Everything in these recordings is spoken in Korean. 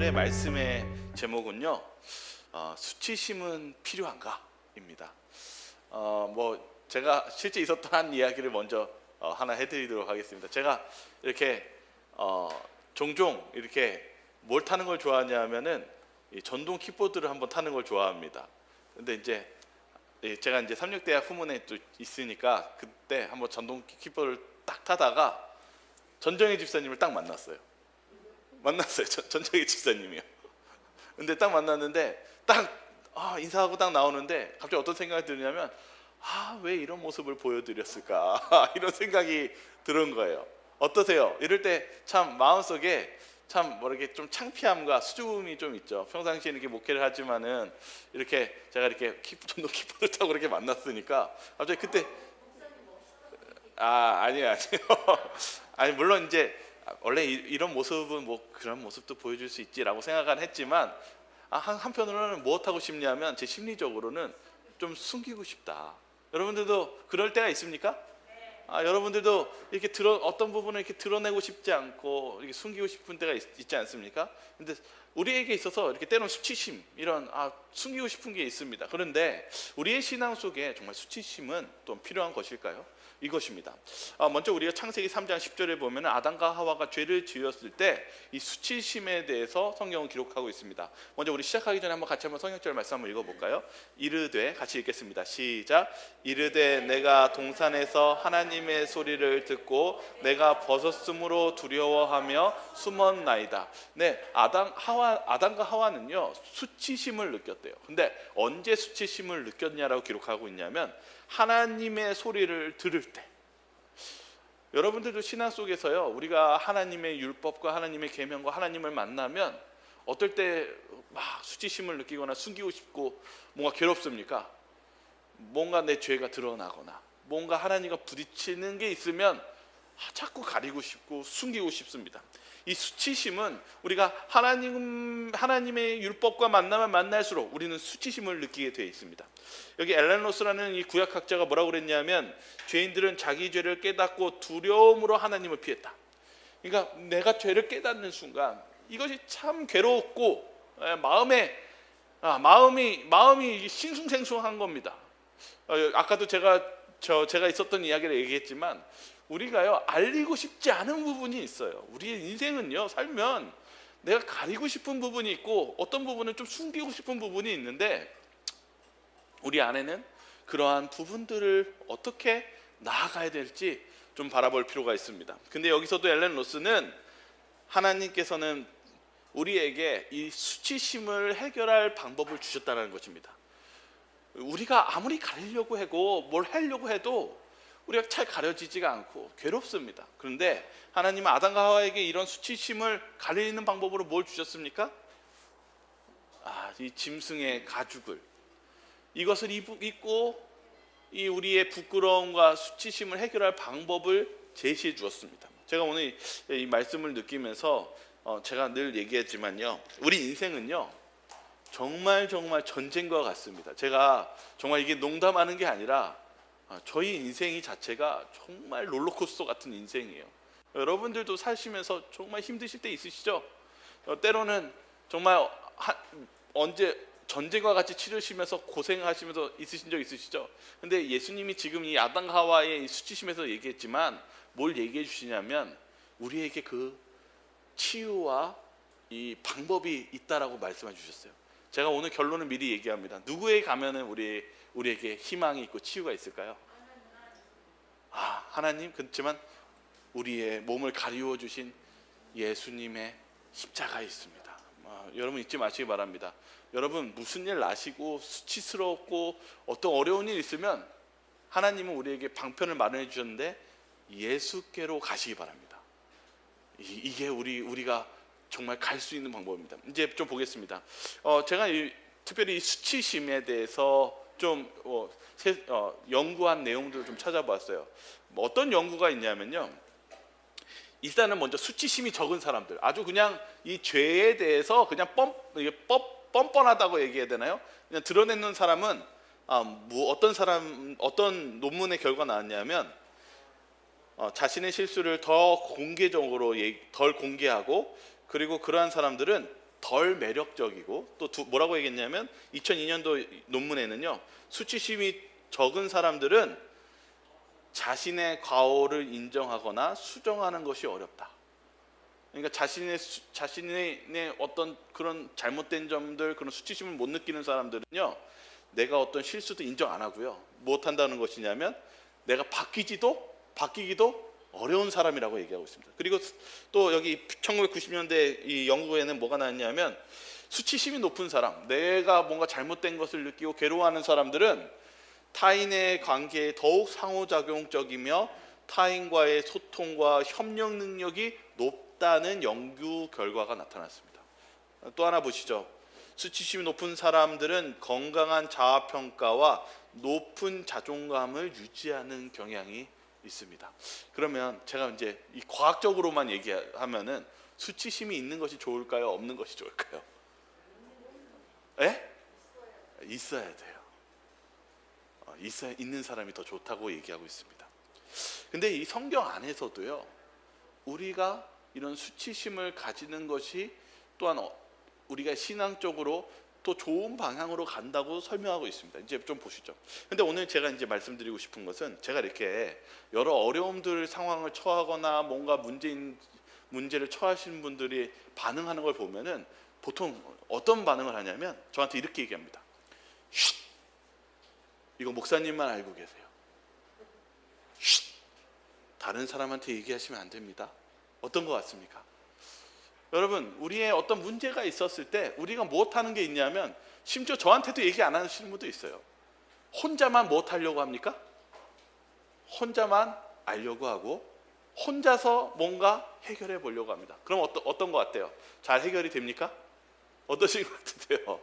오늘의 말씀의 제목은요, 수치심은 필요한가입니다. 제가 실제 있었던 한 이야기를 먼저 하나 해드리도록 하겠습니다. 제가 이렇게 종종 이렇게 뭘 타는 걸 좋아하냐면은 이 전동 킥보드를 한번 타는 걸 좋아합니다. 근데 이제 제가 이제 삼육대학 후문에 또 있으니까 그때 한번 전동 킥보드를 딱 타다가 전정희 집사님을 딱 만났어요. 전정희 집사님이요. 근데 딱 만났는데 인사하고 딱 나오는데 갑자기 어떤 생각이 드냐면 왜 이런 모습을 보여드렸을까 이런 생각이 드는 거예요. 어떠세요? 이럴 때 참 마음속에 참 이렇게 좀 창피함과 수줍음이 좀 있죠. 평상시에 이렇게 목회를 하지만은 이렇게 제가 이렇게 전동 킥보드 타고 이렇게 만났으니까 갑자기 그때 아니에요. 아니 물론 이제 원래 이런 모습은 뭐 그런 모습도 보여줄 수 있지라고 생각은 했지만 한편으로는 무엇 하고 싶냐면 제 심리적으로는 좀 숨기고 싶다. 여러분들도 그럴 때가 있습니까? 여러분들도 이렇게 어떤 부분을 이렇게 드러내고 싶지 않고 이렇게 숨기고 싶은 때가 있지 않습니까? 근데 우리에게 있어서 이렇게 때로는 수치심 이런 숨기고 싶은 게 있습니다. 그런데 우리의 신앙 속에 정말 수치심은 또 필요한 것일까요? 이것입니다. 먼저 우리가 창세기 3장 10절에 보면 아담과 하와가 죄를 지었을 때 이 수치심에 대해서 성경은 기록하고 있습니다. 먼저 우리 시작하기 전에 같이 한번 성경절 말씀 한번 읽어볼까요? 이르되, 같이 읽겠습니다. 시작. 이르되 내가 동산에서 하나님의 소리를 듣고 내가 벗었으므로 두려워하며 숨었나이다. 네, 아담과 하와는요 수치심을 느꼈대요. 근데 언제 수치심을 느꼈냐라고 기록하고 있냐면 하나님의 소리를 들을 때. 여러분들도 신앙 속에서요 우리가 하나님의 율법과 하나님의 계명과 하나님을 만나면 어떨 때 막 수치심을 느끼거나 숨기고 싶고 뭔가 괴롭습니까? 뭔가 내 죄가 드러나거나 뭔가 하나님과 부딪히는 게 있으면 자꾸 가리고 싶고 숨기고 싶습니다. 이 수치심은 우리가 하나님의 율법과 만나면 만날수록 우리는 수치심을 느끼게 되어 있습니다. 여기 엘렌 로스라는 이 구약학자가 뭐라고 그랬냐면 죄인들은 자기 죄를 깨닫고 두려움으로 하나님을 피했다. 그러니까 내가 죄를 깨닫는 순간 이것이 참 괴롭고 마음이 싱숭생숭한 겁니다. 아까도 제가 있었던 이야기를 얘기했지만 우리가요 알리고 싶지 않은 부분이 있어요. 우리의 인생은요 살면 내가 가리고 싶은 부분이 있고 어떤 부분은 좀 숨기고 싶은 부분이 있는데 우리 안에는 그러한 부분들을 어떻게 나아가야 될지 좀 바라볼 필요가 있습니다. 근데 여기서도 엘렌 로스는 하나님께서는 우리에게 이 수치심을 해결할 방법을 주셨다는 것입니다. 우리가 아무리 가리려고 하고 뭘 하려고 해도 우리가 잘 가려지지가 않고 괴롭습니다. 그런데 하나님은 아담과 하와에게 이런 수치심을 가리는 방법으로 뭘 주셨습니까? 이 짐승의 가죽을, 이것을 입고 이 우리의 부끄러움과 수치심을 해결할 방법을 제시해 주었습니다. 제가 오늘 이 말씀을 느끼면서 제가 늘 얘기했지만요 우리 인생은요 정말 전쟁과 같습니다. 제가 정말 이게 농담하는 게 아니라 저희 인생이 자체가 정말 롤러코스터 같은 인생이에요. 여러분들도 사시면서 정말 힘드실 때 있으시죠? 때로는 정말 언제 전쟁과 같이 치르시면서 고생하시면서 있으신 적 있으시죠? 근데 예수님이 지금 이 아담과 하와의 이 수치심에서 얘기했지만 뭘 얘기해 주시냐면 우리에게 그 치유와 이 방법이 있다라고 말씀해 주셨어요. 제가 오늘 결론을 미리 얘기합니다. 누구에 가면은 우리에게 희망이 있고 치유가 있을까요? 하나님. 그렇지만 우리의 몸을 가리워 주신 예수님의 십자가에 있습니다. 여러분 잊지 마시기 바랍니다. 여러분 무슨 일 나시고 수치스럽고 어떤 어려운 일 있으면 하나님은 우리에게 방편을 마련해 주셨는데 예수께로 가시기 바랍니다. 이게 우리가 정말 갈 수 있는 방법입니다. 이제 좀 보겠습니다. 제가 특별히 수치심에 대해서 좀 연구한 내용들을 좀 찾아봤어요. 어떤 연구가 있냐면요 일단은 먼저 수치심이 적은 사람들, 아주 그냥 이 죄에 대해서 그냥 뻔뻔하다고 얘기해야 되나요? 그냥 드러내는 사람은 어떤 논문의 결과가 나왔냐면 자신의 실수를 더 공개적으로 덜 공개하고 그리고 그러한 사람들은 덜 매력적이고 또 뭐라고 얘기했냐면 2002년도 논문에는요, 수치심이 적은 사람들은 자신의 과오를 인정하거나 수정하는 것이 어렵다. 그러니까 자신의 어떤 그런 잘못된 점들, 그런 수치심을 못 느끼는 사람들은요, 내가 어떤 실수도 인정 안 하고요, 못 한다는 것이냐면 내가 바뀌기도 어려운 사람이라고 얘기하고 있습니다. 그리고 또 여기 1990년대 이 연구에는 뭐가 나왔냐면, 수치심이 높은 사람, 내가 뭔가 잘못된 것을 느끼고 괴로워하는 사람들은 타인의 관계에 더욱 상호작용적이며 타인과의 소통과 협력 능력이 높다는 연구 결과가 나타났습니다. 또 하나 보시죠. 수치심이 높은 사람들은 건강한 자아평가와 높은 자존감을 유지하는 경향이 있습니다. 그러면 제가 이제 이 과학적으로만 얘기하면은 수치심이 있는 것이 좋을까요? 없는 것이 좋을까요? 에? 있어야 돼요. 있는 사람이 더 좋다고 얘기하고 있습니다. 근데 이 성경 안에서도요, 우리가 이런 수치심을 가지는 것이 또한 우리가 신앙적으로 또 좋은 방향으로 간다고 설명하고 있습니다. 이제 좀 보시죠. 근데 오늘 제가 이제 말씀드리고 싶은 것은, 제가 이렇게 여러 어려움들 상황을 처하거나 뭔가 문제를 처하시는 분들이 반응하는 걸 보면은 보통 어떤 반응을 하냐면 저한테 이렇게 얘기합니다. 쉿! 이거 목사님만 알고 계세요. 쉿! 다른 사람한테 얘기하시면 안 됩니다. 어떤 것 같습니까? 여러분, 우리의 어떤 문제가 있었을 때 우리가 못하는 게 있냐면, 심지어 저한테도 얘기 안 하시는 분도 있어요. 혼자만 못하려고 합니까? 혼자만 알려고 하고 혼자서 뭔가 해결해 보려고 합니다. 그럼 어떤 것 같아요? 잘 해결이 됩니까? 어떠신 것 같은데요?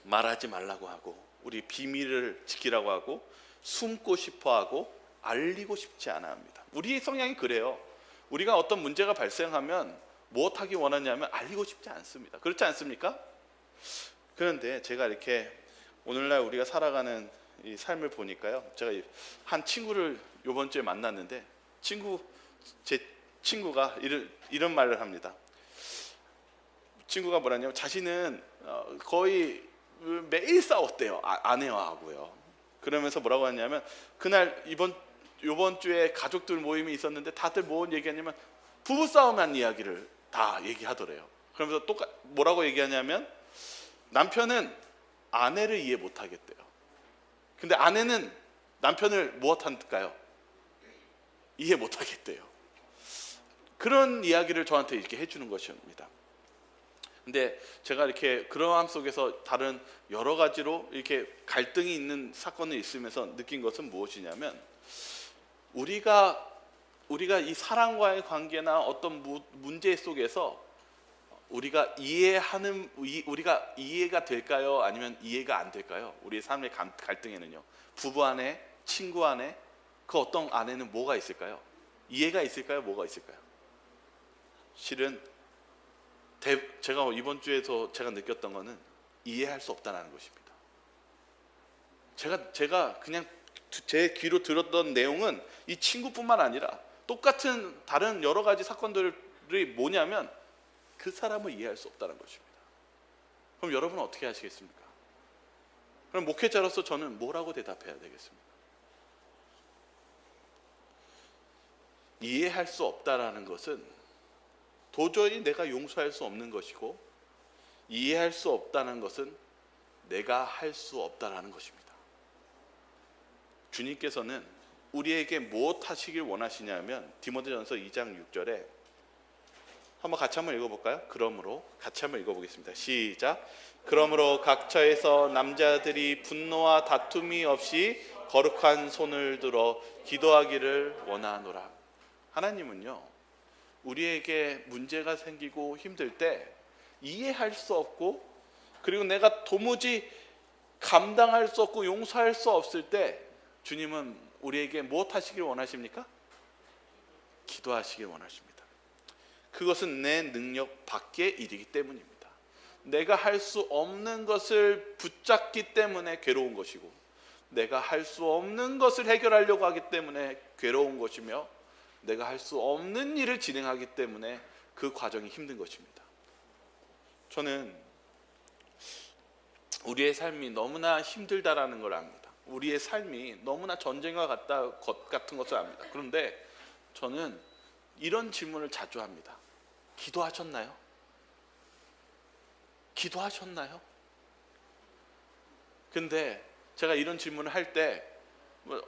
말하지 말라고 하고, 우리 비밀을 지키라고 하고, 숨고 싶어 하고, 알리고 싶지 않아 합니다. 우리의 성향이 그래요. 우리가 어떤 문제가 발생하면 무엇하기 원하냐면 알리고 싶지 않습니다. 그렇지 않습니까? 그런데 제가 이렇게 오늘날 우리가 살아가는 이 삶을 보니까요, 제가 한 친구를 이번 주에 만났는데, 제 친구가 이런 말을 합니다. 친구가 뭐라냐면, 자신은 거의 매일 싸웠대요, 아내와하고요. 그러면서 뭐라고 하냐면, 그날 이번 주에 가족들 모임이 있었는데 다들 뭔 얘기하냐면 부부싸움한 이야기를 다 얘기하더래요. 그러면서 뭐라고 얘기하냐면, 남편은 아내를 이해 못하겠대요. 근데 아내는 남편을 무엇할까요? 이해 못하겠대요. 그런 이야기를 저한테 이렇게 해주는 것입니다. 근데 제가 이렇게 그러함 속에서 다른 여러 가지로 이렇게 갈등이 있는 사건이 있으면서 느낀 것은 무엇이냐면, 우리가 이 사랑과의 관계나 어떤 문제 속에서 우리가 이해가 될까요? 아니면 이해가 안 될까요? 우리의 삶의 갈등에는요, 부부 안에, 친구 안에, 그 어떤 안에는 뭐가 있을까요? 이해가 있을까요? 뭐가 있을까요? 실은 제가 이번 주에서 제가 느꼈던 거는 이해할 수 없다는 것입니다. 제가 그냥 제 귀로 들었던 내용은 이 친구뿐만 아니라 똑같은 다른 여러 가지 사건들이 뭐냐면, 그 사람을 이해할 수 없다는 것입니다. 그럼 여러분은 어떻게 하시겠습니까? 그럼 목회자로서 저는 뭐라고 대답해야 되겠습니까? 이해할 수 없다라는 것은 도저히 내가 용서할 수 없는 것이고, 이해할 수 없다는 것은 내가 할 수 없다라는 것입니다. 주님께서는 우리에게 무엇 하시길 원하시냐면, 디모데전서 2장 6절에 같이 한번 읽어볼까요? 그러므로 같이 한번 읽어보겠습니다. 시작. 그러므로 각처에서 남자들이 분노와 다툼이 없이 거룩한 손을 들어 기도하기를 원하노라. 하나님은요, 우리에게 문제가 생기고 힘들 때 이해할 수 없고, 그리고 내가 도무지 감당할 수 없고 용서할 수 없을 때 주님은 우리에게 무엇 하시길 원하십니까? 기도하시길 원하십니다. 그것은 내 능력 밖의 일이기 때문입니다. 내가 할 수 없는 것을 붙잡기 때문에 괴로운 것이고, 내가 할 수 없는 것을 해결하려고 하기 때문에 괴로운 것이며, 내가 할 수 없는 일을 진행하기 때문에 그 과정이 힘든 것입니다. 저는 우리의 삶이 너무나 힘들다라는 걸 압니다. 우리의 삶이 너무나 전쟁과 같은 것을 압니다. 그런데 저는 이런 질문을 자주 합니다. 기도하셨나요? 기도하셨나요? 근데 제가 이런 질문을 할 때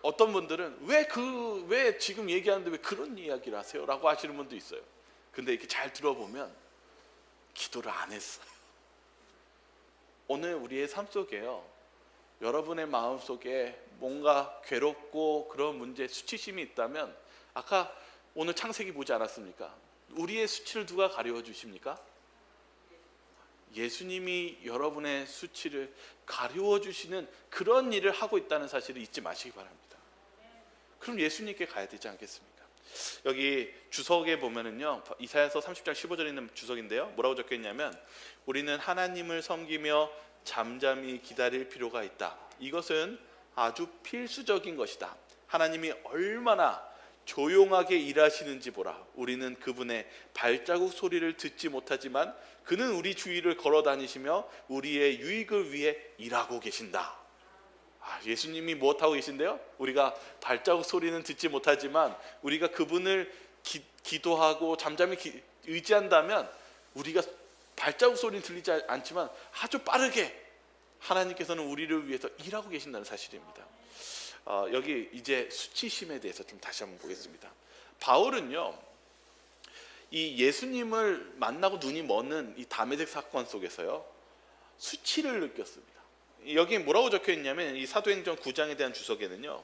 어떤 분들은 왜 지금 얘기하는데 왜 그런 이야기를 하세요? 라고 하시는 분도 있어요. 근데 이렇게 잘 들어보면 기도를 안 했어요. 오늘 우리의 삶 속에요, 여러분의 마음 속에 뭔가 괴롭고 그런 문제, 수치심이 있다면, 아까 오늘 창세기 보지 않았습니까? 우리의 수치를 누가 가려워 주십니까? 예수님이 여러분의 수치를 가려워 주시는 그런 일을 하고 있다는 사실을 잊지 마시기 바랍니다. 그럼 예수님께 가야 되지 않겠습니까? 여기 주석에 보면은요, 이사야서 30장 15절에 있는 주석인데요, 뭐라고 적혀 있냐면, 우리는 하나님을 섬기며 잠잠히 기다릴 필요가 있다. 이것은 아주 필수적인 것이다. 하나님이 얼마나 조용하게 일하시는지 보라. 우리는 그분의 발자국 소리를 듣지 못하지만 그는 우리 주위를 걸어 다니시며 우리의 유익을 위해 일하고 계신다. 예수님이 무엇하고 계신데요? 우리가 발자국 소리는 듣지 못하지만 우리가 그분을 기도하고 잠잠히 의지한다면, 우리가 발자국 소리는 들리지 않지만 아주 빠르게 하나님께서는 우리를 위해서 일하고 계신다는 사실입니다. 여기 이제 수치심에 대해서 좀 다시 한번 보겠습니다. 바울은요, 이 예수님을 만나고 눈이 먼 이 다메섹 사건 속에서요, 수치를 느꼈습니다. 여기 뭐라고 적혀 있냐면, 이 사도행전 9장에 대한 주석에는요,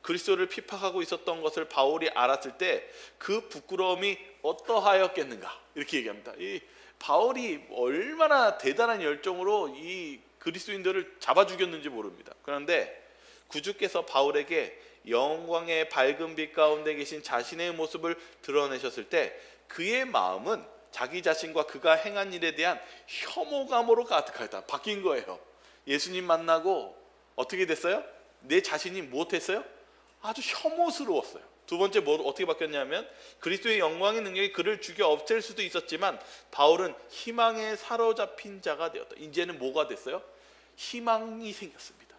그리스도를 핍박하고 있었던 것을 바울이 알았을 때 그 부끄러움이 어떠하였겠는가, 이렇게 얘기합니다. 이 바울이 얼마나 대단한 열정으로 이 그리스도인들을 잡아 죽였는지 모릅니다. 그런데 구주께서 바울에게 영광의 밝은 빛 가운데 계신 자신의 모습을 드러내셨을 때 그의 마음은 자기 자신과 그가 행한 일에 대한 혐오감으로 가득하다. 바뀐 거예요. 예수님 만나고 어떻게 됐어요? 내 자신이 무엇했어요? 아주 혐오스러웠어요. 두 번째 어떻게 바뀌었냐면, 그리스도의 영광의 능력이 그를 죽여 없앨 수도 있었지만 바울은 희망에 사로잡힌 자가 되었다. 이제는 뭐가 됐어요? 희망이 생겼습니다.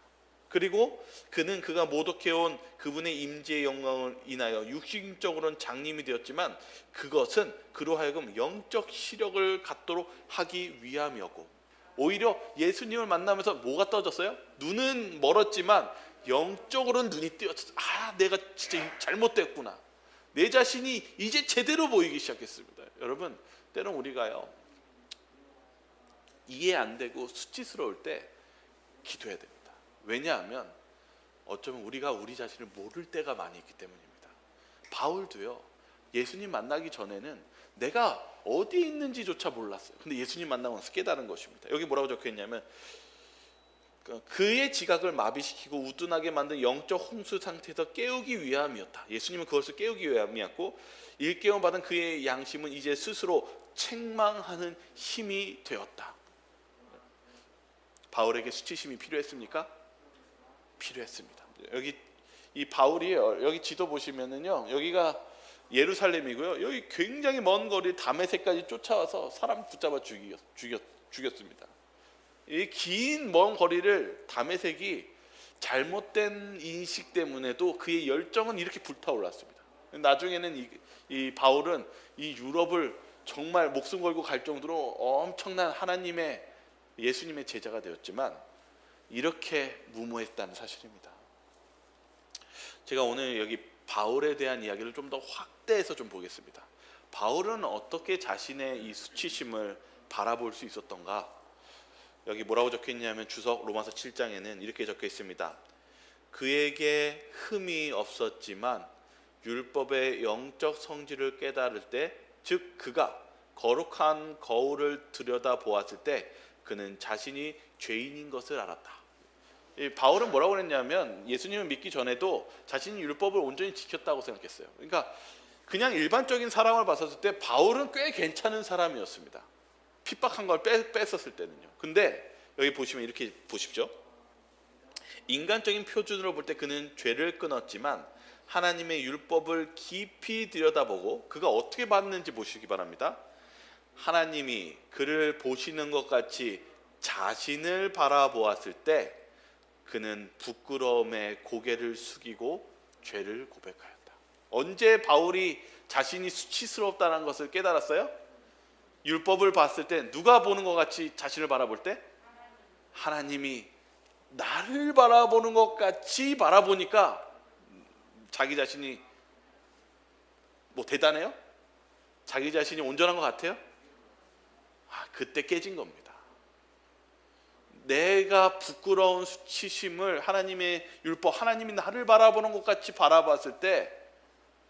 그리고 그는 그가 모독해온 그분의 임재의 영광을 인하여 육신적으로는 장님이 되었지만 그것은 그로 하여금 영적 시력을 갖도록 하기 위함이었고, 오히려 예수님을 만나면서 뭐가 떠졌어요? 눈은 멀었지만 영적으로는 눈이 띄었어요. 내가 진짜 잘못됐구나. 내 자신이 이제 제대로 보이기 시작했습니다. 여러분, 때론 우리가요, 이해 안 되고 수치스러울 때 기도해야 됩니다. 왜냐하면 어쩌면 우리가 우리 자신을 모를 때가 많이 있기 때문입니다. 바울도요, 예수님 만나기 전에는 내가 어디에 있는지조차 몰랐어요. 근데 예수님 만나고 나서 깨달은 것입니다. 여기 뭐라고 적혀 있냐면, 그의 지각을 마비시키고 우둔하게 만든 영적 홍수 상태에서 깨우기 위함이었다. 예수님은 그것을 깨우기 위함이었고, 일깨움 받은 그의 양심은 이제 스스로 책망하는 힘이 되었다. 바울에게 수치심이 필요했습니까? 필요했습니다. 여기 이 바울이에요. 여기 지도 보시면은요, 여기가 예루살렘이고요. 여기 굉장히 먼 거리 다메섹까지 쫓아와서 사람 붙잡아 죽였습니다. 이 긴 먼 거리를 다메섹이 잘못된 인식 때문에도 그의 열정은 이렇게 불타올랐습니다. 나중에는 이 바울은 이 유럽을 정말 목숨 걸고 갈 정도로 엄청난 예수님의 제자가 되었지만 이렇게 무모했다는 사실입니다. 제가 오늘 여기 바울에 대한 이야기를 좀 더 확대해서 좀 보겠습니다. 바울은 어떻게 자신의 이 수치심을 바라볼 수 있었던가? 여기 뭐라고 적혀 있냐면, 주석 로마서 7장에는 이렇게 적혀 있습니다. 그에게 흠이 없었지만 율법의 영적 성질을 깨달을 때, 즉 그가 거룩한 거울을 들여다 보았을 때 그는 자신이 죄인인 것을 알았다. 바울은 뭐라고 그랬냐면, 예수님을 믿기 전에도 자신이 율법을 온전히 지켰다고 생각했어요. 그러니까 그냥 일반적인 사람을 봤을 때 바울은 꽤 괜찮은 사람이었습니다. 핍박한 걸 뺐었을 때는요. 근데 여기 보시면 이렇게 보십시오. 인간적인 표준으로 볼 때 그는 죄를 끊었지만 하나님의 율법을 깊이 들여다보고 그가 어떻게 봤는지 보시기 바랍니다. 하나님이 그를 보시는 것 같이 자신을 바라보았을 때 그는 부끄러움에 고개를 숙이고 죄를 고백하였다. 언제 바울이 자신이 수치스럽다는 것을 깨달았어요? 율법을 봤을 때 누가 보는 것 같이 자신을 바라볼 때? 하나님이 나를 바라보는 것 같이 바라보니까 자기 자신이 뭐 대단해요? 자기 자신이 온전한 것 같아요? 그때 깨진 겁니다. 내가 부끄러운 수치심을 하나님의 율법, 하나님이 나를 바라보는 것 같이 바라봤을 때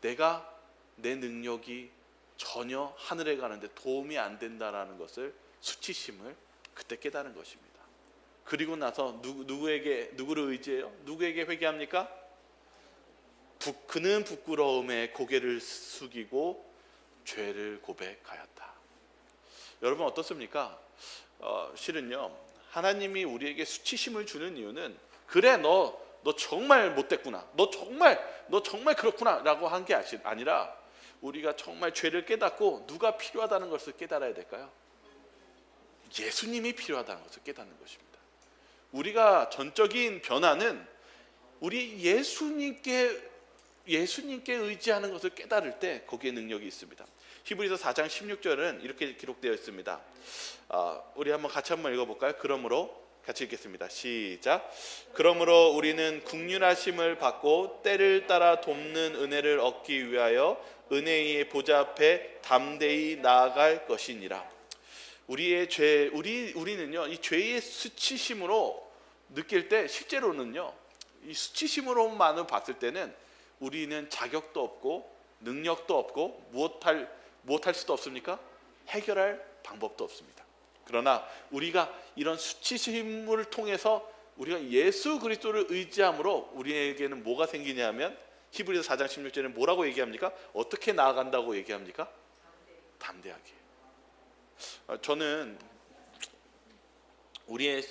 내가 내 능력이 전혀 하늘에 가는데 도움이 안 된다라는 것을, 수치심을 그때 깨달은 것입니다. 그리고 나서 누구를 의지해요? 누구에게 회개합니까? 그는 부끄러움에 고개를 숙이고 죄를 고백하였다. 여러분 어떻습니까? 실은요, 하나님이 우리에게 수치심을 주는 이유는 그래 너 정말 못됐구나, 너 정말 그렇구나 라고 한 게 아니라 우리가 정말 죄를 깨닫고 누가 필요하다는 것을 깨달아야 될까요? 예수님이 필요하다는 것을 깨닫는 것입니다. 우리가 전적인 변화는 우리 예수님께 의지하는 것을 깨달을 때 거기에 능력이 있습니다. 히브리서 4장 16절은 이렇게 기록되어 있습니다. 우리 같이 한번 읽어볼까요? 그러므로 같이 읽겠습니다. 시작. 그러므로 우리는 국률하심을 받고 때를 따라 돕는 은혜를 얻기 위하여 은혜의 보좌 앞에 담대히 나아갈 것이니라. 우리는요, 이 죄의 수치심으로 느낄 때, 실제로는요, 이 수치심으로만 봤을 때는 우리는 자격도 없고 능력도 없고 무엇할 수도 없습니까? 해결할 방법도 없습니다. 그러나 우리가 이런 수치심을 통해서 우리가 예수 그리스도를 의지함으로 우리에게는 뭐가 생기냐면, 히브리서 4장 16절에 뭐라고 얘기합니까? 어떻게 나아간다고 얘기합니까? 담대하게. 저는 우리의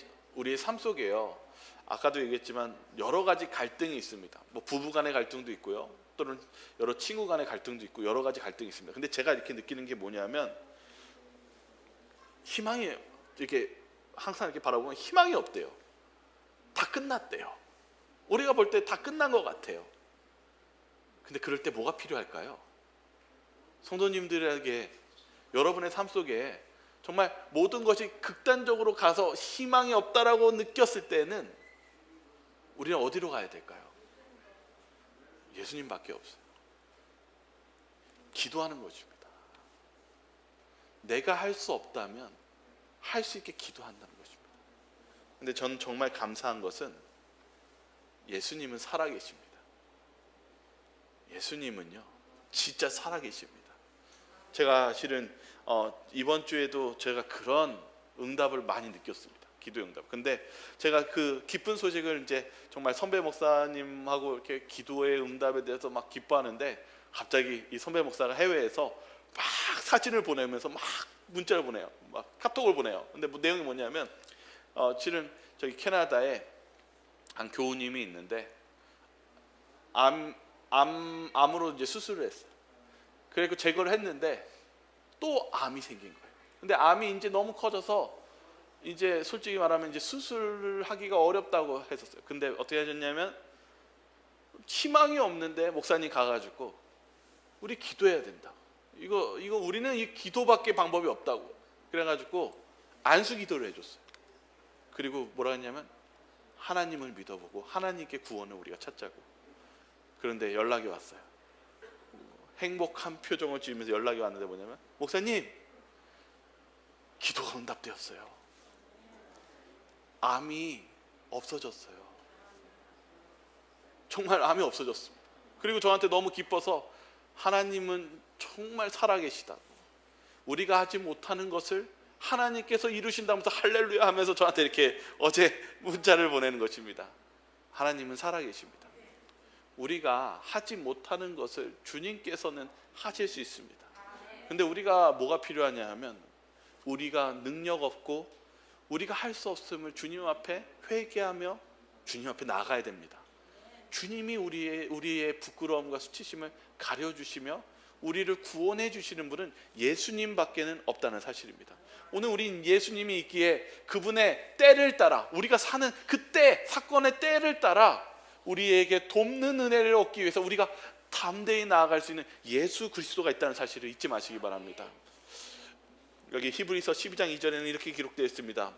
삶 속에요, 아까도 얘기했지만 여러 가지 갈등이 있습니다. 뭐 부부 간의 갈등도 있고요, 또는 여러 친구 간의 갈등도 있고 여러 가지 갈등이 있습니다. 근데 제가 이렇게 느끼는 게 뭐냐면, 희망이 이렇게 항상 이렇게 바라보면 희망이 없대요. 다 끝났대요. 우리가 볼 때 다 끝난 것 같아요. 근데 그럴 때 뭐가 필요할까요? 성도님들에게 여러분의 삶 속에 정말 모든 것이 극단적으로 가서 희망이 없다라고 느꼈을 때는 우리는 어디로 가야 될까요? 예수님밖에 없어요. 기도하는 것입니다. 내가 할 수 없다면 할 수 있게 기도한다는 것입니다. 근데 저는 정말 감사한 것은 예수님은 살아계십니다. 예수님은요, 진짜 살아계십니다. 제가 실은 이번 주에도 제가 그런 응답을 많이 느꼈습니다. 기도 응답. 근데 제가 그 기쁜 소식을 이제 정말 선배 목사님하고 이렇게 기도의 응답에 대해서 막 기뻐하는데, 갑자기 이 선배 목사가 해외에서 막 사진을 보내면서 막 문자를 보내요. 막 카톡을 보내요. 근데 뭐 내용이 뭐냐면, 실은 저기 캐나다에 한 교우님이 있는데 암으로 이제 수술을 했어요. 그리고 제거를 했는데 또 암이 생긴 거예요. 근데 암이 이제 너무 커져서 이제 솔직히 말하면 이제 수술을 하기가 어렵다고 했었어요. 근데 어떻게 하셨냐면, 희망이 없는데 목사님 가가지고 우리 기도해야 된다. 이거 우리는 이 기도밖에 방법이 없다고. 그래가지고 안수 기도를 해줬어요. 그리고 뭐라 했냐면, 하나님을 믿어보고 하나님께 구원을 우리가 찾자고. 그런데 연락이 왔어요. 행복한 표정을 지으면서 연락이 왔는데 뭐냐면, 목사님, 기도가 응답되었어요. 암이 없어졌어요. 정말 암이 없어졌습니다. 그리고 저한테 너무 기뻐서 하나님은 정말 살아계시다고, 우리가 하지 못하는 것을 하나님께서 이루신다면서 할렐루야 하면서 저한테 이렇게 어제 문자를 보내는 것입니다. 하나님은 살아계십니다. 우리가 하지 못하는 것을 주님께서는 하실 수 있습니다. 근데 우리가 뭐가 필요하냐 하면, 우리가 능력 없고 우리가 할 수 없음을 주님 앞에 회개하며 주님 앞에 나가야 됩니다. 주님이 우리의 부끄러움과 수치심을 가려주시며 우리를 구원해 주시는 분은 예수님밖에는 없다는 사실입니다. 오늘 우린 예수님이 있기에 그분의 때를 따라, 우리가 사는 그때 사건의 때를 따라 우리에게 돕는 은혜를 얻기 위해서 우리가 담대히 나아갈 수 있는 예수 그리스도가 있다는 사실을 잊지 마시기 바랍니다. 여기 히브리서 12장 2절에는 이렇게 기록되어 있습니다.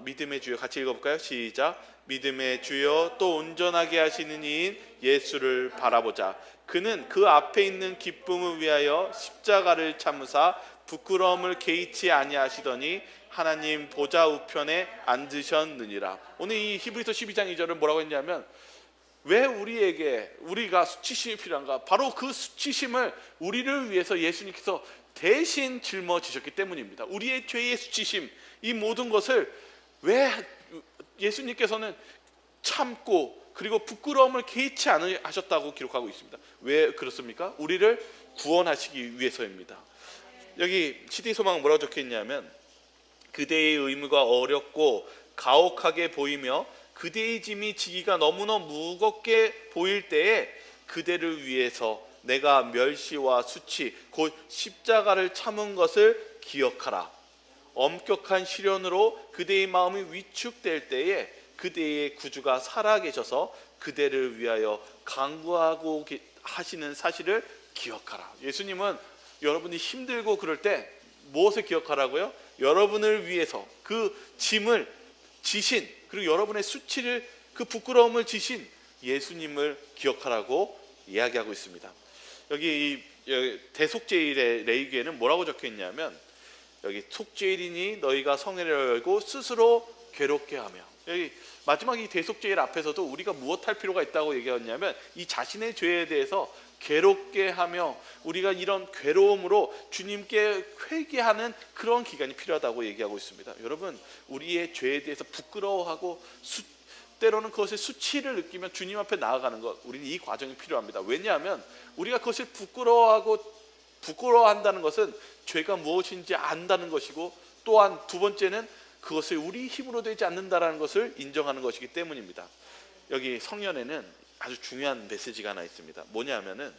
믿음의 주여, 같이 읽어볼까요? 시작. 믿음의 주여, 또 온전하게 하시는 이인 예수를 바라보자. 그는 그 앞에 있는 기쁨을 위하여 십자가를 참으사 부끄러움을 개의치 아니하시더니 하나님 보좌 우편에 앉으셨느니라. 오늘 이 히브리서 12장 2절은 뭐라고 했냐면, 왜 우리가 수치심이 필요한가? 바로 그 수치심을 우리를 위해서 예수님께서 대신 짊어지셨기 때문입니다. 우리의 죄의 수치심, 이 모든 것을 왜 예수님께서는 참고 그리고 부끄러움을 개의치 않으셨다고 기록하고 있습니다. 왜 그렇습니까? 우리를 구원하시기 위해서입니다. 여기 CD 소망은 뭐라고 적혀 있냐면, 그대의 의무가 어렵고 가혹하게 보이며 그대의 짐이 지기가 너무나 무겁게 보일 때에 그대를 위해서 내가 멸시와 수치 곧 십자가를 참은 것을 기억하라. 엄격한 시련으로 그대의 마음이 위축될 때에 그대의 구주가 살아계셔서 그대를 위하여 간구하고 하시는 사실을 기억하라. 예수님은 여러분이 힘들고 그럴 때 무엇을 기억하라고요? 여러분을 위해서 그 짐을 지신, 그리고 여러분의 수치를, 그 부끄러움을 지신 예수님을 기억하라고 이야기하고 있습니다. 여기 대속죄일의 레위기에는 뭐라고 적혀 있냐면, 여기 속죄일이니 너희가 성회를 열고 스스로 괴롭게 하며, 여기 마지막 이 대속죄일 앞에서도 우리가 무엇할 필요가 있다고 얘기했냐면, 이 자신의 죄에 대해서 괴롭게 하며 우리가 이런 괴로움으로 주님께 회개하는 그런 기간이 필요하다고 얘기하고 있습니다. 여러분, 우리의 죄에 대해서 부끄러워하고 때로는 그것의 수치를 느끼면 주님 앞에 나아가는 것, 우리는 이 과정이 필요합니다. 왜냐하면 우리가 그것을 부끄러워한다는 것은 죄가 무엇인지 안다는 것이고, 또한 두 번째는 그것을 우리 힘으로 되지 않는다라는 것을 인정하는 것이기 때문입니다. 여기 성년에는 아주 중요한 메시지가 하나 있습니다. 뭐냐면은,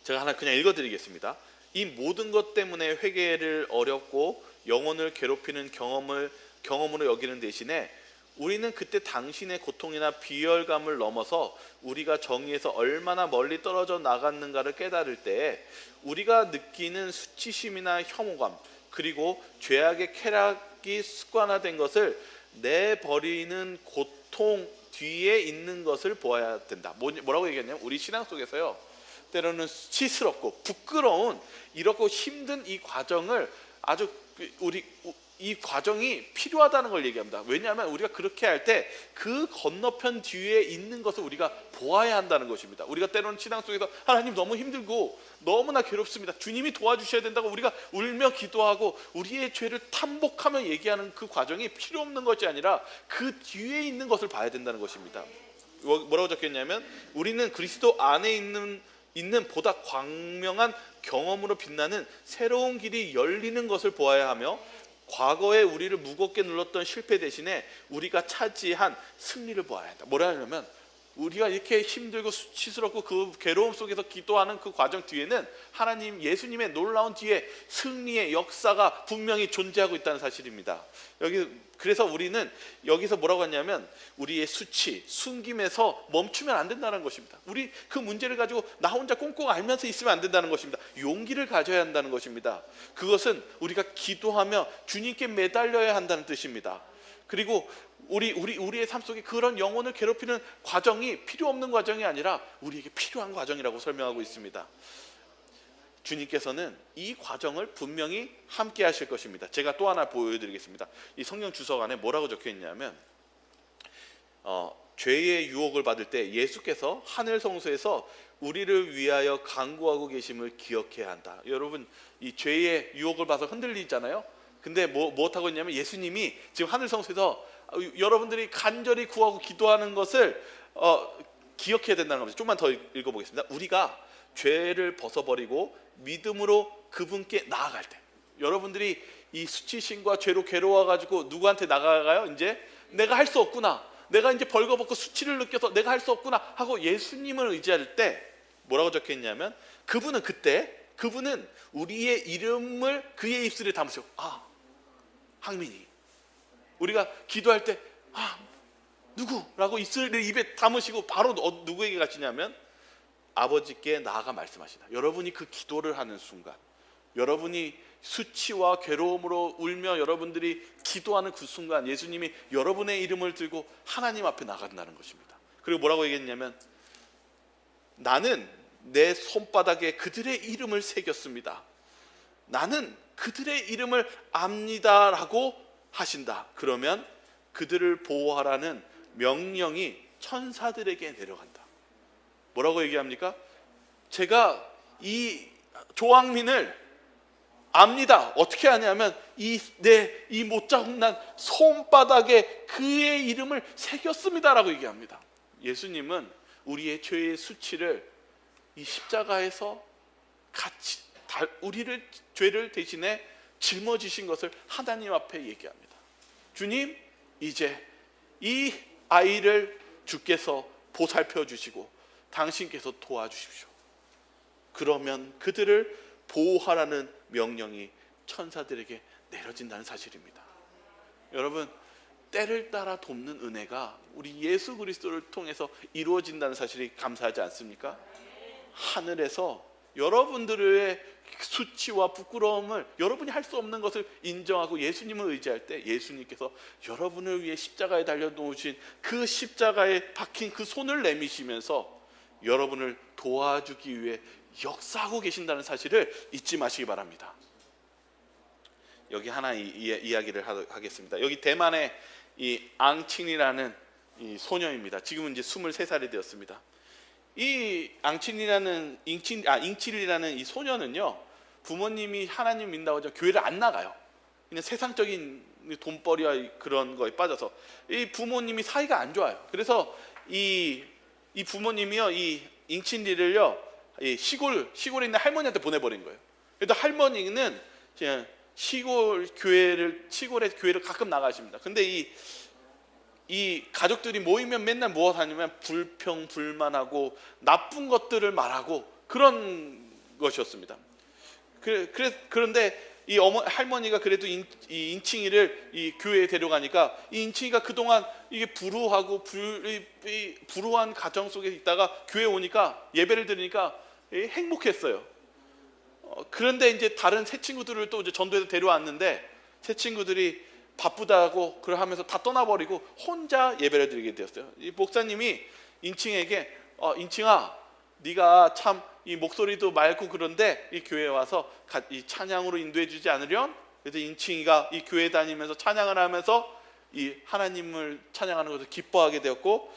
제가 하나 그냥 읽어드리겠습니다. 이 모든 것 때문에 회개를 어렵고 영혼을 괴롭히는 경험으로 여기는 대신에 우리는 그때 당신의 고통이나 비열감을 넘어서 우리가 정의에서 얼마나 멀리 떨어져 나갔는가를 깨달을 때에 우리가 느끼는 수치심이나 혐오감, 그리고 죄악의 쾌락이 습관화된 것을 내버리는 고통 뒤에 있는 것을 보아야 된다. 뭐라고 얘기했냐면, 우리 신앙 속에서요, 때로는 수치스럽고 부끄러운 이렇고 힘든 이 과정을 이 과정이 필요하다는 걸 얘기합니다. 왜냐하면 우리가 그렇게 할 때 그 건너편 뒤에 있는 것을 우리가 보아야 한다는 것입니다. 우리가 때로는 신앙 속에서 하나님 너무 힘들고 너무나 괴롭습니다, 주님이 도와주셔야 된다고 우리가 울며 기도하고 우리의 죄를 탐복하며 얘기하는 그 과정이 필요 없는 것이 아니라 그 뒤에 있는 것을 봐야 된다는 것입니다. 뭐라고 적혀있냐면, 우리는 그리스도 안에 있는 보다 광명한 경험으로 빛나는 새로운 길이 열리는 것을 보아야 하며, 과거에 우리를 무겁게 눌렀던 실패 대신에 우리가 차지한 승리를 보아야 한다. 뭐라 하냐면, 우리가 이렇게 힘들고 수치스럽고 그 괴로움 속에서 기도하는 그 과정 뒤에는 하나님, 예수님의 놀라운 뒤에 승리의 역사가 분명히 존재하고 있다는 사실입니다. 그래서 우리는 여기서 뭐라고 하냐면, 우리의 수치, 숨김에서 멈추면 안 된다는 것입니다. 우리 그 문제를 가지고 나 혼자 꽁꽁 앓면서 있으면 안 된다는 것입니다. 용기를 가져야 한다는 것입니다. 그것은 우리가 기도하며 주님께 매달려야 한다는 뜻입니다. 그리고 우리의 삶 속에 그런 영혼을 괴롭히는 과정이 필요 없는 과정이 아니라 우리에게 필요한 과정이라고 설명하고 있습니다. 주님께서는 이 과정을 분명히 함께 하실 것입니다. 제가 또 하나 보여드리겠습니다. 이 성경 주석 안에 뭐라고 적혀 있냐면, 죄의 유혹을 받을 때 예수께서 하늘 성소에서 우리를 위하여 간구하고 계심을 기억해야 한다. 여러분, 이 죄의 유혹을 받아서 흔들리잖아요. 근데 무엇하고 있냐면, 예수님이 지금 하늘 성소에서 여러분들이 간절히 구하고 기도하는 것을 기억해야 된다는 겁니다. 조금만 더 읽어보겠습니다. 우리가 죄를 벗어버리고 믿음으로 그분께 나아갈 때, 여러분들이 이 수치심과 죄로 괴로워가지고 누구한테 나아가요? 이제 내가 할 수 없구나, 내가 이제 벌거벗고 수치를 느껴서 내가 할 수 없구나 하고 예수님을 의지할 때 뭐라고 적혀있냐면, 그분은 우리의 이름을 그의 입술에 담으시고, 항민이. 우리가 기도할 때 누구라고 입술을 입에 담으시고 바로 누구에게 가시냐면 아버지께 나아가 말씀하시다. 여러분이 그 기도를 하는 순간, 여러분이 수치와 괴로움으로 울며 여러분들이 기도하는 그 순간 예수님이 여러분의 이름을 들고 하나님 앞에 나간다는 것입니다. 그리고 뭐라고 얘기했냐면, 나는 내 손바닥에 그들의 이름을 새겼습니다. 나는 그들의 이름을 압니다 라고 하신다. 그러면 그들을 보호하라는 명령이 천사들에게 내려간다. 뭐라고 얘기합니까? 제가 이 조항민을 압니다. 어떻게 아냐면 이 못자국난 손바닥에 그의 이름을 새겼습니다라고 얘기합니다. 예수님은 우리의 죄의 수치를 이 십자가에서 같이 우리를 죄를 대신에 짊어지신 것을 하나님 앞에 얘기합니다. 주님, 이제 이 아이를 주께서 보살펴 주시고 당신께서 도와주십시오. 그러면 그들을 보호하라는 명령이 천사들에게 내려진다는 사실입니다. 여러분, 때를 따라 돕는 은혜가 우리 예수 그리스도를 통해서 이루어진다는 사실이 감사하지 않습니까? 하늘에서 여러분들의 수치와 부끄러움을, 여러분이 할 수 없는 것을 인정하고 예수님을 의지할 때 예수님께서 여러분을 위해 십자가에 달려놓으신 그 십자가에 박힌 그 손을 내미시면서 여러분을 도와주기 위해 역사하고 계신다는 사실을 잊지 마시기 바랍니다. 여기 하나 이야기를 하겠습니다. 여기 대만의 이 앙칭이라는 이 소녀입니다. 지금은 이제 23살이 되었습니다. 이 잉칠이라는 이 소녀는요, 부모님이 하나님 믿는다고 하죠. 교회를 안 나가요. 그냥 세상적인 돈벌이와 그런 거에 빠져서 이 부모님이 사이가 안 좋아요. 그래서 이 부모님이요, 이 잉칠이를요, 시골에 있는 할머니한테 보내버린 거예요. 그래서 할머니는 그냥 시골의 교회를 가끔 나가십니다. 근데 이 가족들이 모이면 맨날 모아 다니면 불평, 불만하고 나쁜 것들을 말하고 그런 것이었습니다. 그런데 이 할머니가 그래도 이 인칭이를 이 교회에 데려가니까 이 인칭이가 그동안 이게 불우한 가정 속에 있다가 교회에 오니까 예배를 드리니까 행복했어요. 그런데 이제 다른 새 친구들을 또 이제 전도해서 데려왔는데 새 친구들이 바쁘다고 그러면서 다 떠나버리고 혼자 예배를 드리게 되었어요. 이 목사님이 인칭에게 인칭아, 네가 참 이 목소리도 맑고 그런데 이 교회에 와서 이 찬양으로 인도해 주지 않으련? 그래서 인칭이가 이 교회 다니면서 찬양을 하면서 이 하나님을 찬양하는 것을 기뻐하게 되었고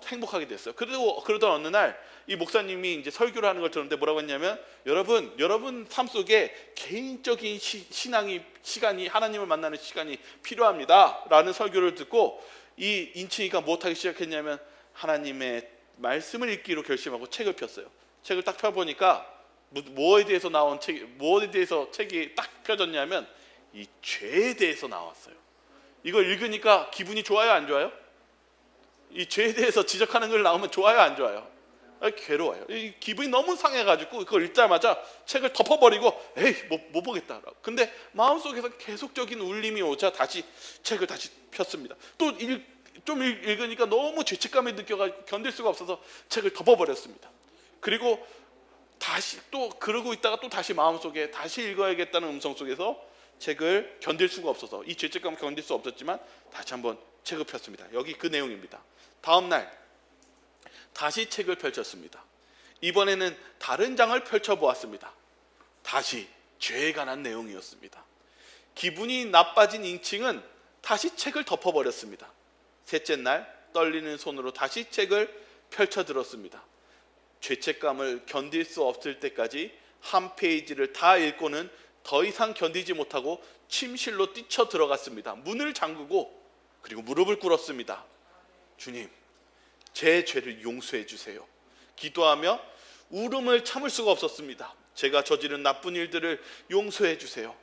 행복하게 됐어요. 그러던 어느 날 이 목사님이 이제 설교를 하는 걸 들었는데 뭐라고 했냐면, 여러분 삶 속에 개인적인 시간이 하나님을 만나는 시간이 필요합니다 라는 설교를 듣고 이 인칭이가 무엇하기 시작했냐면 하나님의 말씀을 읽기로 결심하고 책을 폈어요. 책을 딱 펴보니까 무엇에 대해서 책이 딱 펴졌냐면 이 죄에 대해서 나왔어요. 이걸 읽으니까 기분이 좋아요, 안 좋아요? 이 죄에 대해서 지적하는 걸 나오면 좋아요, 안 좋아요? 괴로워요. 이 기분이 너무 상해가지고 그걸 읽자마자 책을 덮어버리고 못 보겠다. 근데 마음속에서 계속적인 울림이 오자 책을 다시 폈습니다. 또 좀 읽으니까 너무 죄책감이 느껴가지고 견딜 수가 없어서 책을 덮어버렸습니다. 그리고 그러고 있다가 또 다시 마음속에 다시 읽어야겠다는 음성 속에서 책을 견딜 수가 없어서 이 죄책감을 견딜 수 없었지만 다시 한번 책을 폈습니다. 여기 그 내용입니다. 다음 날 다시 책을 펼쳤습니다. 이번에는 다른 장을 펼쳐보았습니다. 다시 죄에 관한 내용이었습니다. 기분이 나빠진 인칭은 다시 책을 덮어버렸습니다. 셋째 날 떨리는 손으로 다시 책을 펼쳐들었습니다. 죄책감을 견딜 수 없을 때까지 한 페이지를 다 읽고는 더 이상 견디지 못하고 침실로 뛰쳐 들어갔습니다. 문을 잠그고 그리고 무릎을 꿇었습니다. 주님, 제 죄를 용서해 주세요. 기도하며 울음을 참을 수가 없었습니다. 제가 저지른 나쁜 일들을 용서해 주세요.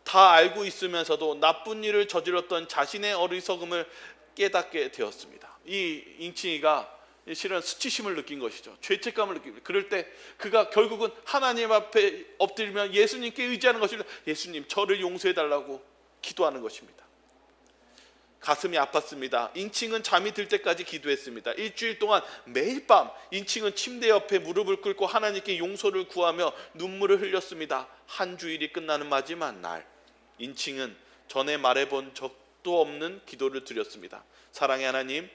다 알고 있으면서도 나쁜 일을 저질렀던 자신의 어리석음을 깨닫게 되었습니다. 이 인칭이가 실은 수치심을 느낀 것이죠. 죄책감을 느낍니다. 그럴 때 그가 결국은 하나님 앞에 엎드리며 예수님께 의지하는 것입니다. 예수님, 저를 용서해 달라고 기도하는 것입니다. 가슴이 아팠습니다. 인칭은 잠이 들 때까지 기도했습니다. 일주일 동안 매일 밤 인칭은 침대 옆에 무릎을 꿇고 하나님께 용서를 구하며 눈물을 흘렸습니다. 한 주일이 끝나는 마지막 날, 인칭은 전에 말해본 적도 없는 기도를 드렸습니다. 사랑의 하나님,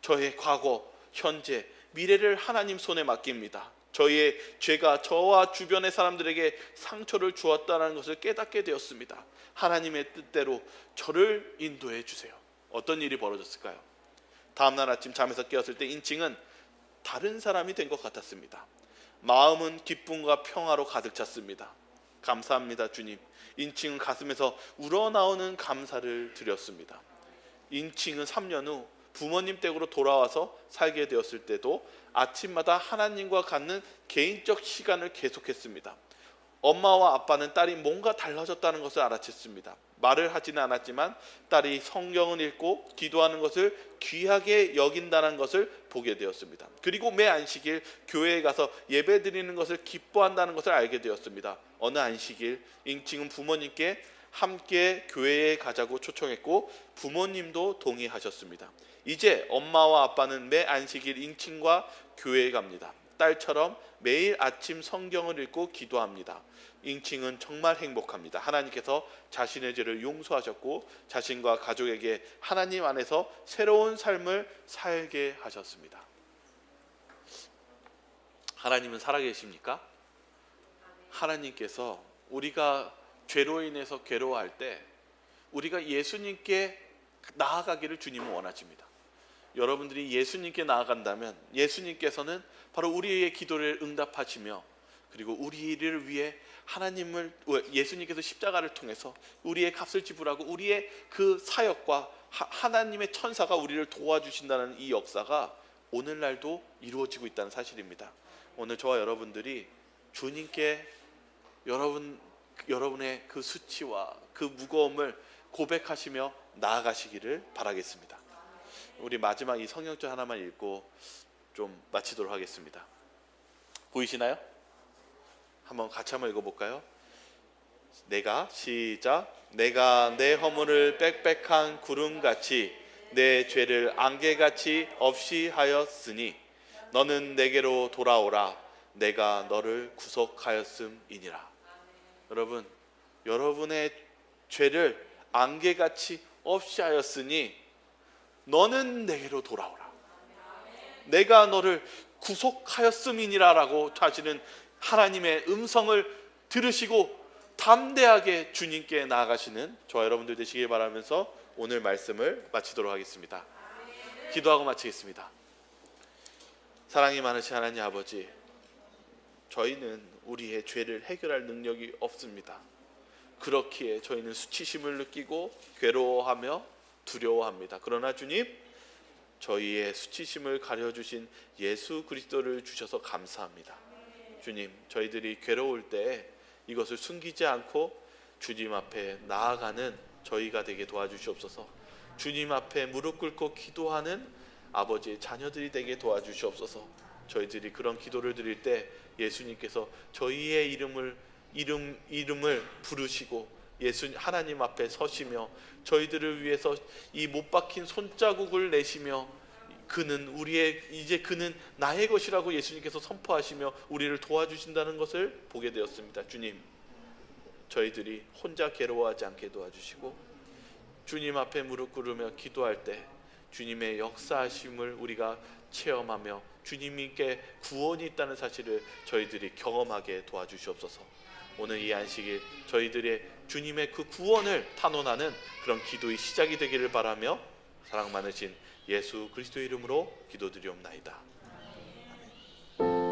저의 과거, 현재, 미래를 하나님 손에 맡깁니다. 저의 죄가 저와 주변의 사람들에게 상처를 주었다는 것을 깨닫게 되었습니다. 하나님의 뜻대로 저를 인도해 주세요. 어떤 일이 벌어졌을까요? 다음날 아침 잠에서 깨었을 때 인칭은 다른 사람이 된 것 같았습니다. 마음은 기쁨과 평화로 가득 찼습니다. 감사합니다, 주님. 인칭은 가슴에서 우러나오는 감사를 드렸습니다. 인칭은 3년 후 부모님 댁으로 돌아와서 살게 되었을 때도 아침마다 하나님과 갖는 개인적 시간을 계속했습니다. 엄마와 아빠는 딸이 뭔가 달라졌다는 것을 알아챘습니다. 말을 하지는 않았지만 딸이 성경을 읽고 기도하는 것을 귀하게 여긴다는 것을 보게 되었습니다. 그리고 매 안식일 교회에 가서 예배 드리는 것을 기뻐한다는 것을 알게 되었습니다. 어느 안식일 인칭은 부모님께 함께 교회에 가자고 초청했고 부모님도 동의하셨습니다. 이제 엄마와 아빠는 매 안식일 인칭과 교회에 갑니다. 딸처럼 매일 아침 성경을 읽고 기도합니다. 인칭은 정말 행복합니다. 하나님께서 자신의 죄를 용서하셨고 자신과 가족에게 하나님 안에서 새로운 삶을 살게 하셨습니다. 하나님은 살아계십니까? 하나님께서 우리가 죄로 인해서 괴로워할 때 우리가 예수님께 나아가기를 주님은 원하십니다. 여러분들이 예수님께 나아간다면 예수님께서는 바로 우리의 기도를 응답하시며 그리고 우리를 위해 예수님께서 십자가를 통해서 우리의 값을 지불하고 우리의 그 사역과 하나님의 천사가 우리를 도와주신다는 이 역사가 오늘날도 이루어지고 있다는 사실입니다. 오늘 저와 여러분들이 주님께 여러분의 그 수치와 그 무거움을 고백하시며 나아가시기를 바라겠습니다. 우리 마지막 이 성경절 하나만 읽고 좀 마치도록 하겠습니다. 보이시나요? 한번 같이 한번 읽어볼까요? 시작. 내가 내 허물을 빽빽한 구름같이 내 죄를 안개같이 없이 하였으니 너는 내게로 돌아오라. 내가 너를 구속하였음이니라. 여러분, 여러분의 죄를 안개같이 없이 하였으니 너는 내게로 돌아오라. 내가 너를 구속하였음이니라 라고 하시는 하나님의 음성을 들으시고 담대하게 주님께 나아가시는 저와 여러분들 되시길 바라면서 오늘 말씀을 마치도록 하겠습니다. 기도하고 마치겠습니다. 사랑이 많으신 하나님 아버지, 저희는 우리의 죄를 해결할 능력이 없습니다. 그렇기에 저희는 수치심을 느끼고 괴로워하며 두려워합니다. 그러나 주님, 저희의 수치심을 가려주신 예수 그리스도를 주셔서 감사합니다. 주님, 저희들이 괴로울 때 이것을 숨기지 않고 주님 앞에 나아가는 저희가 되게 도와주시옵소서. 주님 앞에 무릎 꿇고 기도하는 아버지의 자녀들이 되게 도와주시옵소서. 저희들이 그런 기도를 드릴 때 예수님께서 저희의 이름을 부르시고 하나님 앞에 서시며 저희들을 위해서 이 못 박힌 손자국을 내시며 이제 그는 나의 것이라고 예수님께서 선포하시며 우리를 도와주신다는 것을 보게 되었습니다. 주님, 저희들이 혼자 괴로워하지 않게 도와주시고 주님 앞에 무릎 꿇으며 기도할 때 주님의 역사하심을 우리가 체험하며 주님께 구원이 있다는 사실을 저희들이 경험하게 도와주시옵소서. 오늘 이 안식일 저희들의 주님의 그 구원을 탄원하는 그런 기도의 시작이 되기를 바라며 사랑 많으신 예수 그리스도의 이름으로 기도드리옵나이다. 아멘.